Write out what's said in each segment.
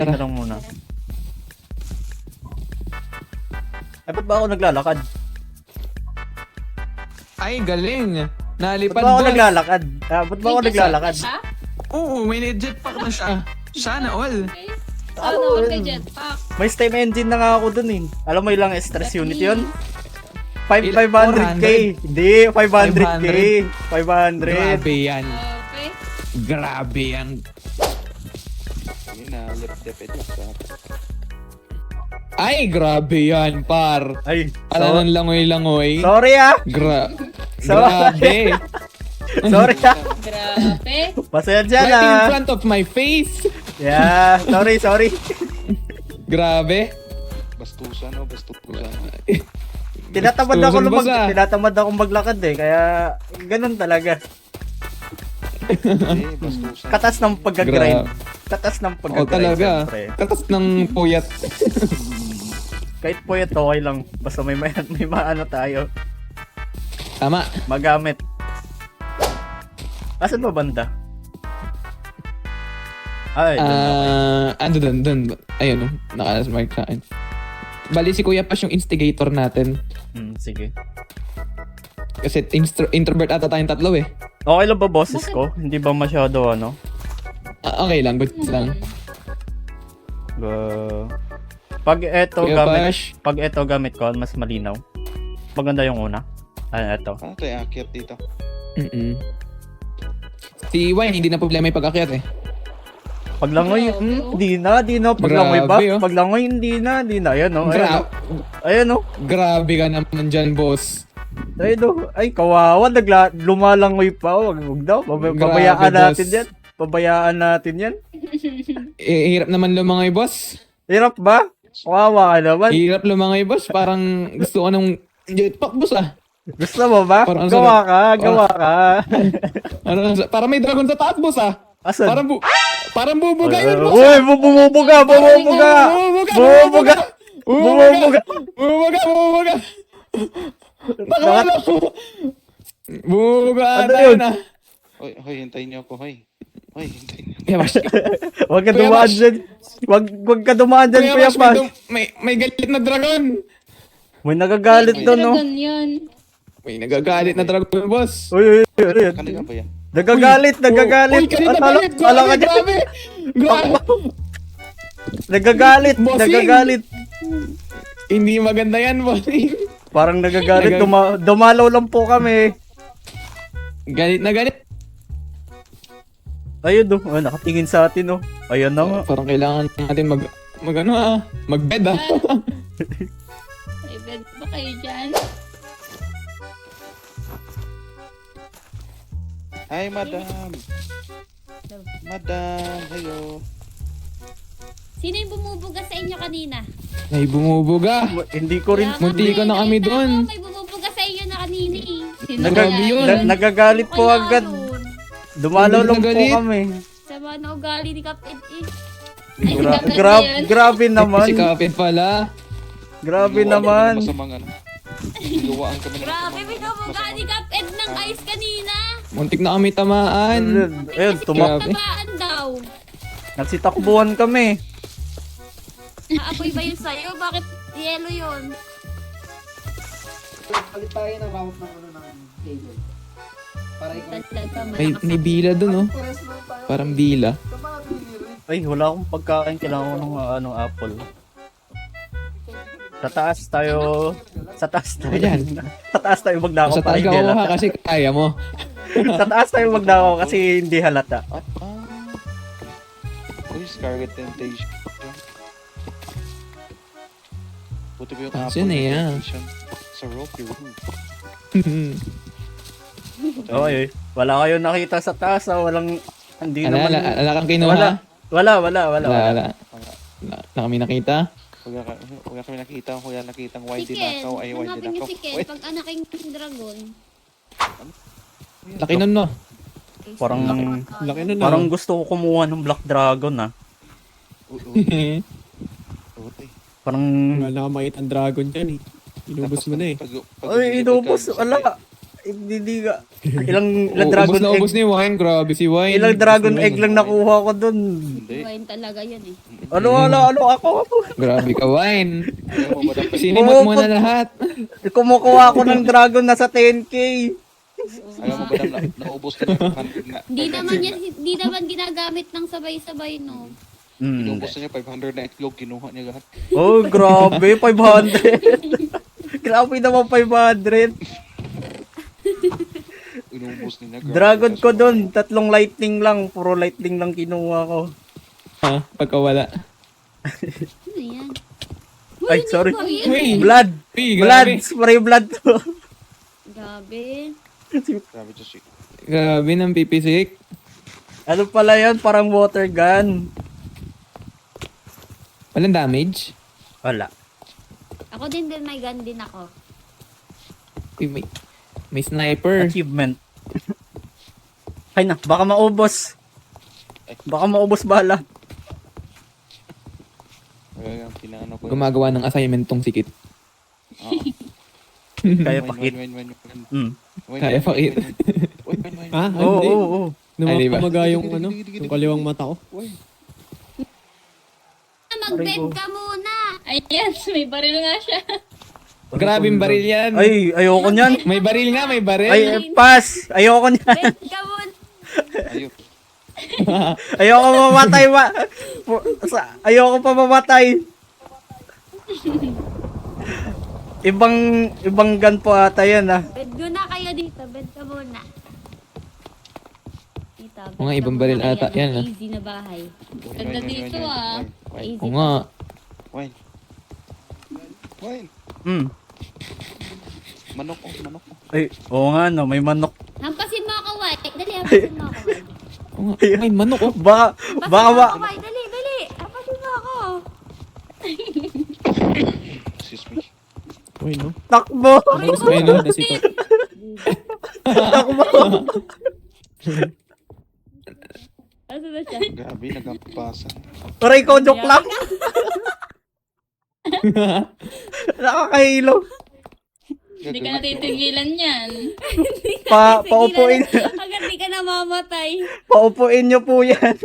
Teka lang muna. Ay, ba't ba ako naglalakad? Ay, galing. Ba't Nalipad, ba ako boss. naglalakad? Ba't ba ako naglalakad? Ha? Oo, may jetpack na siya. Sana all. Okay. Ano, wag ka jetpack. May steam engine na nga ako dun eh. Alam mo ilang stress unit yun? 500k. 400? Hindi, 500k. 500. Grabe yan. Okay. Grabe yan. Yun na, lep-depet sa Ay, grabe yan, par. Ay, Ala ng langoy-langoy. sorry ah. Grabe. Sorry ah. Grabe. Pasensya Right in na. front of my face. Yeah, sorry. Grabe. bastusan o bastusan. Tinatamad Gustusan ba sa- tinatamad akong maglakad eh, kaya ganun talaga. Hindi, bastusan. Katas ng pagga-grind. Katas ng Oo, pagga-grind. talaga. Siyempre. Katas ng puyat. Kahit po ito, okay lang. Basta may maano tayo. Tama. Magamit. Asan ba banda? Ay, Ando dun. Ayun, naka-smart sa akin. Bali si Kuya Pas yung instigator natin. sige. Kasi introvert ata tayong tatlo eh. Okay lang ba boses ko? Hindi ba masyado ano? Okay lang, good lang. Pag eto Kuya gamit, Pas, pag eto gamit ko, mas malinaw. Maganda yung una. Eto. Ano tayo akyat dito? Si Wayne, hindi na problema yung pag-akyat eh. Paglangoy, di na. Paglangoy ba? Grabe, oh. Paglangoy, hindi na. Ayan o, ayan o. Grabe ka naman dyan, boss. Ayun o. Ay, kawawa. Lumalangoy pa. Wag daw. Pabayaan Grabe, natin boss. yan. Pabayaan natin yan. Hirap naman lumangoy, boss. Hirap ba? Kawawa ka naman. Hirap lumangoy, boss. Parang gusto ko ng jetpack, boss ah. Gusto mo ba? Parang ang Gawa sarap. ka. Parang may dragon sa taas, boss ah. Asan? Parang bubuga yun, boss. Uy, bumubuga. Bumubuga. Nakala ko. Bumubuga Ano ata yun? yun ah. Hoy, hintayin niyo ako, hoy. Hoy, hintayin niyo. Kuya Bash, Huwag ka Kuya dumaan Bash. dyan. Huwag ka dumaan dyan, Kuya Kuya Bash, Pas. may galit na dragon. May nagagalit doon, no? Dragon yun. May nagagalit na dragon, boss. Uy. Kanina ba yan? Nagagalit. Uy, kanina galit. Alam ka dyan. Grabe. Nagagalit. Bossing. Hindi maganda yan, bossing. Parang nagagalit. Dumalaw lang po kami. Galit na galit. Ayun, no. Nakatingin sa atin, no. Ayan na nga. Parang kailangan natin magbed ah. May bed ba kayo dyan? Hi, madam. Madam, hello. Sino yung bumubuga sa inyo kanina? May bumubuga. Hindi ko rin. Kaya Munti ko na kami nakita doon. ko, May bumubuga sa inyo na kanina eh. Sino Grabe kaya yun. Nagagalit po Kaya agad. yun. Dumalaw lang po Nagalit. kami. Sama na ugali ni Kapit eh. Grabe naman. Si Kapit pala. Grabe Gawa naman. kami ng masamang ano. Gawaan kami ng Grabe, masamang- binabuga ni Kapit ng ice kanina. Muntik na kami tamaan. Ayun, Grabe. Tabaan daw. nagsitakbuhan kami. Aapoy ba yun sa'yo? Bakit yellow yun? Palit tayo ng route ng ano ng cable. Para ikaw. Talaga, May bila dun oh. Pares lang tayo. Parang bila. Tama na binili. Ay, wala akong pagkain. Kailangan ko ng apple. Sa taas tayo. Sa taas tayo. Ayan. Sa taas tayo magnakaw Sa para taga hindi ko ha halata. kasi kaya mo. Sa taas tayo magnakaw kasi hindi halata. Uy, Scarlet Temptation. Buti ba yung Ah, apple sino yan? temptation sa Rocky Room? Okay. Wala kayo nakita sa taas. Walang. Hindi naman. Ala kang kinuha? Wala. Wala kami nakita. Huwag kami nakita, kuya nakitang white Si Ken. dinakaw, ay white Hanapin niyo dinakaw. si Ken. Wait, Pag anaking dragon. Laki nun no. Parang. Laki nun Parang gusto ko kumuha ng Black Dragon ah. uy. Parang. Wala ka makita ang dragon dyan eh. Inubos mo na eh. Ay, inubos. Wala. Hindi ka. Ilang dragon Ubus na egg. ubus ni Wayne. Grabe si Wayne. Ilang dragon Ubus ni egg Wayne. lang nakuha ko dun. Hindi. Wine talaga yan eh. Ano, ako. Grabe ka, Wine. Ayaw mo, madam. Sinimot mo na lahat. Kumukuha ako ng dragon na sa 10k. Ayaw mo, madam. Naubos na yung 500 na. Hindi naman ginagamit ng sabay-sabay, no? Inubos na niya, 500 na itlog. Kinuha niya lahat. Oh, grabe, 500. Grabe naman 500. Inubos niya. Grabe. Dragon ko doon, 3 lightning lang. Puro lightning lang kinuha ko. Ha? Pagkawala. Ano yan? Ay, sorry. Uy! Blood! Uy, Blood! grabe. Spray blood to. Gabi. Grabe to shit. Grabe ng pipisik. Ano pala yan? Parang water gun. Walang damage? Wala. Ako din may gun din ako. Uy, may sniper. Achievement. Ay na, baka maubos. Baka maubos bala. Kaya yung pinaano ko. Gumagawa ng assignment tong sikit. Kaya pakit. Kaya pakit. Ha? Oo, Hindi. oo, oo. Ay, di ba? Namamaga yung yung kaliwang mata ko. Mag-bed ka muna! Ayan, may baril nga siya. Grabing baril yan. Ay, ayoko niyan. May baril nga, may baril. Ay, pass. Ayoko niyan. Bed ka muna! Ayun. Ayoko mamatay ba? Ayoko pa mamatay. Ibang gun po ata yan ah. Bed muna kayo dito, bed ka muna. Dito, bed Mga ka ibang muna baril kayo. ata yan, ah. Easy na bahay. Ganda dito, ah. Wine. Easy. Oo nga. Wine. Wine. Hmm. Manok ko, manok ko. Ay, oo nga no, may manok. Hampasin mo ako, White. Dali, hampasin mo ako, White. Oo nga. May manok oh. Baka Hampasin ba mo ako, White. Dali, dali. Hampasin mo ako. Excuse me. Uy, no? takbo. Ay, no? Takbo. Asa na siya? Grabe, nagampasan. Aray ko, joke lang. Nakakahilo. Hindi ka natitigilan yan. Paupuin. Agad di ka namamatay. Paupuin niyo po yan.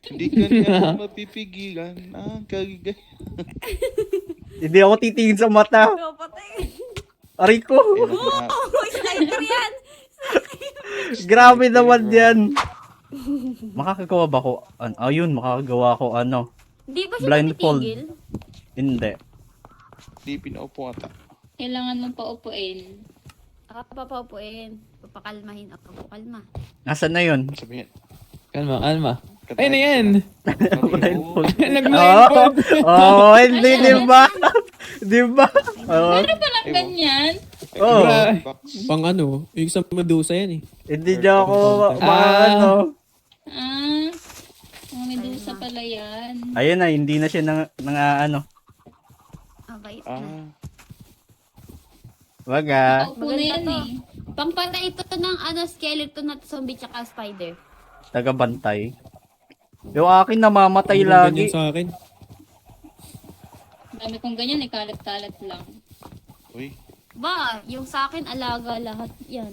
Hindi ka niya mapipigilan. Ang kagigay. Hindi ako titingin sa mata. Ikaw patay. Aray ko. Oh, sniper yan. Grabe naman yan. Makakagawa ba ko? Ayun, makakagawa ko ano. Di ba siya Blindfold. natitigil? Hindi. Di pinaupo ata. Kailangan mong paupuin. Papaupuin. Papakalmahin ako. Kalma. Nasaan na yun? Sabihin. Kalma, kalma. Ay na yan. Blindfold. Nag-blindfold. Oh, hindi, di ba? Di ba? Oh, Meron palang ganyan. oh. Pang ano, yung sa Medusa yan eh. Hindi niya ako Ah. ano. Ah, mga medusa pala yan. Ayun na, hindi na siya ano. Bait na. Ah, Wag ah. Paupo na yan Maganda eh. Pangpatay ito ng skeleton at zombie tsaka spider. Taga-bantay. Yung akin namamatay Ang lagi. ganyan sa akin. Dami kong ganyan eh, kalat-kalat lang. uy. Ba, yung sa akin alaga lahat yan.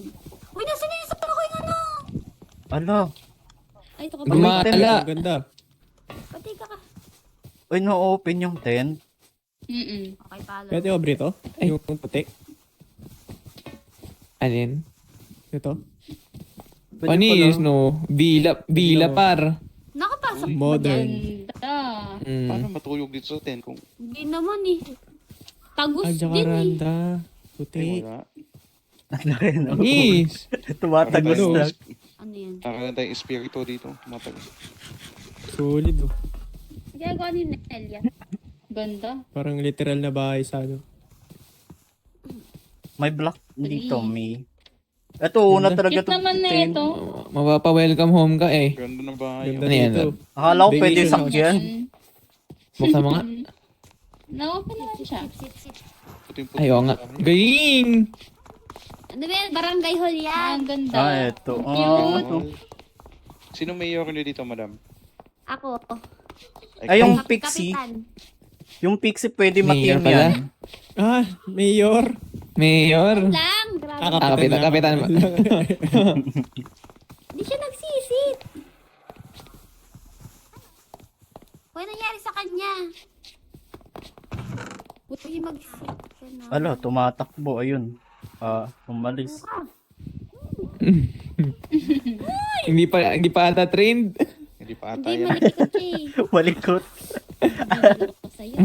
Uy, nasa na yung sa ko yung ano? Ano? Ay, ito ka Guma- ba? Gumala. Ang ganda. Pati ka ka. Uy, no-open yung tent. Mm-mm. Okay, palo. Pwede obre to? Ay. Yung puti. Alin? Ito. Pwede Panis, pala. no? Bila par. Nakapasok ba Modern. dyan? Ganda. Paano Mm. matulog dito sa tent kung Hindi naman eh. Tagus Ay, din eh. jacaranda. ay Puti. wala? Ano rin, oh. Panis. Tumatagos Ano? na. Ano yan? Parang tayong espiritu dito. Matagal. Solid oh. Ginagawa ni Nelia. Ganda. Parang literal na bahay sa ano. May block dito, may. Ito, una talaga Cute naman na tent. ito. Mapapa-welcome home ka eh. Ganda ng bahay. Ganda Ano yan? dito. Akala ko pwede Vacation sakyan. Buksan mo nga. Na-open naman siya. Sip, sip. Puting-puting Ay, oo nga. bahay. Galing! Ano ba yan? Barangay hall Ah, yan. ang ganda. Ito. Cute. Ano? Sino mayor niyo dito, madam? Ako. Ay, yung Kap- pixie. Kapitan. Yung pixie pwede Mayor matim pala. yan. Ah, mayor. Mayor. Lang. Grabe. Kapitan, kapitan. Hindi siya nagsisit. Ano nangyari sa kanya? Buti mag-sit ka na. Ala, tumatakbo, ayun. Umalis. Hindi pa ata trained. Hindi pa ata Hindi yan. malikot eh. Walikot. Hindi ko sa'yo.